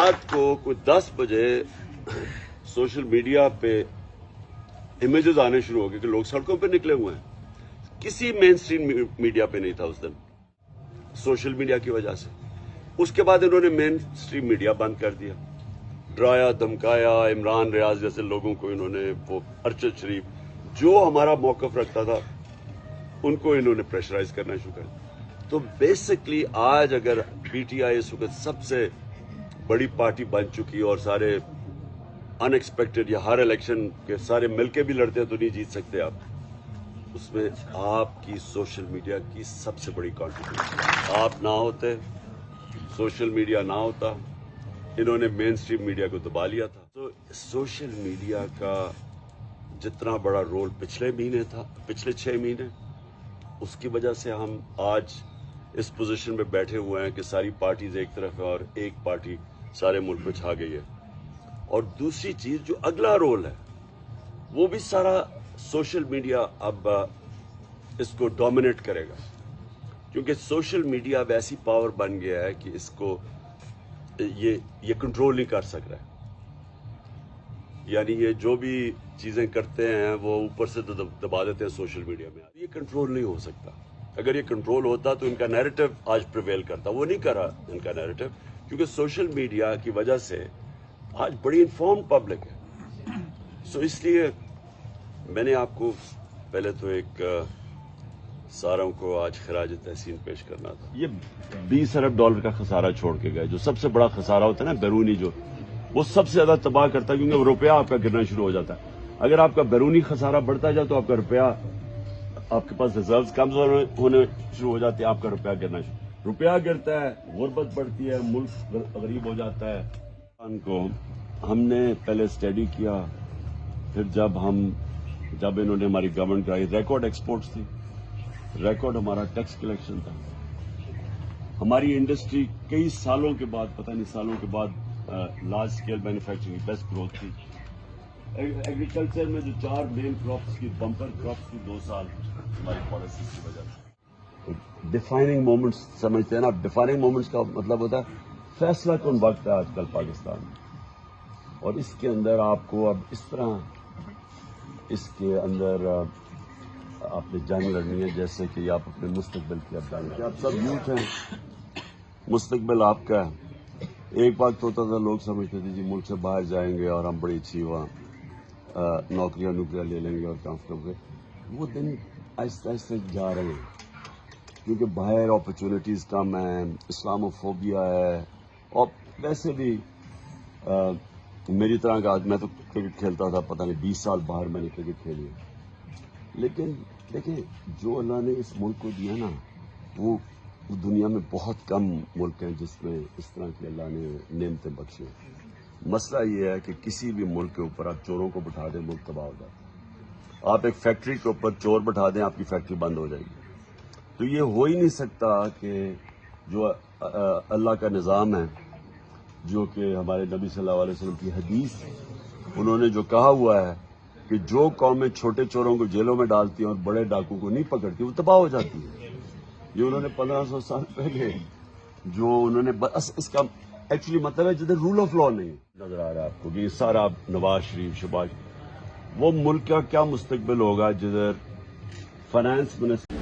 رات کو کوئی 10 بجے سوشل میڈیا پہ امیجز آنے شروع ہو گئے کہ لوگ سڑکوں پہ نکلے ہوئے ہیں. کسی مین اسٹریم میڈیا پہ نہیں تھا اس دن, سوشل میڈیا کی وجہ سے. اس کے بعد انہوں نے مین اسٹریم میڈیا بند کر دیا, ڈرایا دھمکایا. عمران ریاض جیسے لوگوں کو انہوں نے, وہ ارشد شریف جو ہمارا موقف رکھتا تھا ان کو انہوں نے پریشرائز کرنا شروع کر دیا. تو بیسکلی آج اگر پی ٹی آئی اس وقت سب سے بڑی پارٹی بن چکی اور سارے ان ایکسپیکٹڈ یا ہر الیکشن کے سارے مل کے بھی لڑتے تو نہیں جیت سکتے آپ, اس میں آپ کی سوشل میڈیا کی سب سے بڑی کنٹریبیوشن. آپ نہ ہوتے, سوشل میڈیا نہ ہوتا, انہوں نے مین اسٹریم میڈیا کو دبا لیا تھا. تو سوشل میڈیا کا جتنا بڑا رول پچھلے مہینے تھا, پچھلے 6 مہینے, اس کی وجہ سے ہم آج اس پوزیشن میں بیٹھے ہوئے ہیں کہ ساری پارٹیز ایک طرف ہے اور ایک پارٹی سارے ملک میں چھا گئی ہے. اور دوسری چیز جو اگلا رول ہے وہ بھی سارا سوشل میڈیا اب اس کو ڈومینیٹ کرے گا, کیونکہ سوشل میڈیا اب ایسی پاور بن گیا ہے کہ اس کو یہ کنٹرول نہیں کر سک رہا ہے. یعنی یہ جو بھی چیزیں کرتے ہیں وہ اوپر سے دبا دیتے ہیں سوشل میڈیا میں. یہ کنٹرول نہیں ہو سکتا. اگر یہ کنٹرول ہوتا تو ان کا نیریٹو آج پریویل کرتا. وہ نہیں کرا ان کا نیریٹو, کیونکہ سوشل میڈیا کی وجہ سے آج بڑی انفارم پبلک ہے. سو اس لیے میں نے آپ کو پہلے تو ایک ساروں کو آج خراج تحسین پیش کرنا تھا. یہ $20 ارب کا خسارہ چھوڑ کے گئے, جو سب سے بڑا خسارہ ہوتا ہے نا بیرونی, جو وہ سب سے زیادہ تباہ کرتا ہے, کیونکہ وہ روپیہ آپ کا گرنا شروع ہو جاتا ہے. اگر آپ کا بیرونی خسارہ بڑھتا جائے تو آپ کا روپیہ, آپ کے پاس ریزروز کم ہونے شروع ہو جاتے ہیں, آپ کا روپیہ گرنا شروع, روپیہ گرتا ہے, غربت بڑھتی ہے, ملک غریب ہو جاتا ہے. ان کو ہم نے پہلے اسٹڈی کیا, پھر جب انہوں نے ہماری گورنمنٹ کرائی, ریکارڈ ایکسپورٹس تھی, ریکارڈ ہمارا ٹیکس کلیکشن تھا. ہماری انڈسٹری کئی سالوں کے بعد, پتہ نہیں سالوں کے بعد, لارج اسکیل مینوفیکچرنگ کی بیسٹ گروتھ تھی. ایگریکلچر میں جو 4 مین کراپس کی بمپر کراپس کی 2 سال ہماری پالیسی کی وجہ سے. ڈیفائننگ مومنٹس سمجھتے ہیں نا, ڈیفائننگ مومنٹس کا مطلب ہوتا ہے فیصلہ کن وقت ہے آج کل پاکستان میں, اور اس کے اندر آپ کو اب اس طرح اس کے اندر آپ نے جنگ لڑنی ہے جیسے کہ آپ اپنے مستقبل کی اب جنگ, آپ سب یوتھ ہیں, مستقبل آپ کا ہے. ایک وقت ہوتا تھا لوگ سمجھتے تھے جی ملک سے باہر جائیں گے اور ہم بڑی اچھی وہاں نوکریاں لے لیں گے اور کمفرٹیبل. وہ دن آہستہ آہستہ جا رہے ہیں, کیونکہ باہر اپرچونٹیز کم ہیں, اسلاموفوبیا ہے, اور ویسے بھی میری طرح کا, میں تو کرکٹ کھیلتا تھا, پتہ نہیں 20 سال باہر میں نے کرکٹ کھیلی ہے. لیکن دیکھیں جو اللہ نے اس ملک کو دیا نا, وہ دنیا میں بہت کم ملک ہیں جس میں اس طرح کی اللہ نے نعمتیں بخشی. مسئلہ یہ ہے کہ کسی بھی ملک کے اوپر آپ چوروں کو بٹھا دیں, ملک تباہ ہو جاتا ہے. آپ ایک فیکٹری کے اوپر چور بٹھا دیں, آپ کی فیکٹری بند ہو جائے گی. تو یہ ہو ہی نہیں سکتا کہ جو اللہ کا نظام ہے, جو کہ ہمارے نبی صلی اللہ علیہ وسلم کی حدیث, انہوں نے جو کہا ہوا ہے کہ جو قومیں چھوٹے چوروں کو جیلوں میں ڈالتی ہیں اور بڑے ڈاکوں کو نہیں پکڑتی وہ تباہ ہو جاتی ہیں. یہ انہوں نے 1500 سال پہلے جو انہوں نے, بس اس کا ایکچولی مطلب ہے جدھر رول آف لا نہیں نظر آ رہا ہے آپ کو کہ یہ سارا نواز شریف شباز, وہ ملک کا کیا مستقبل ہوگا جدھر فائنانس منسٹر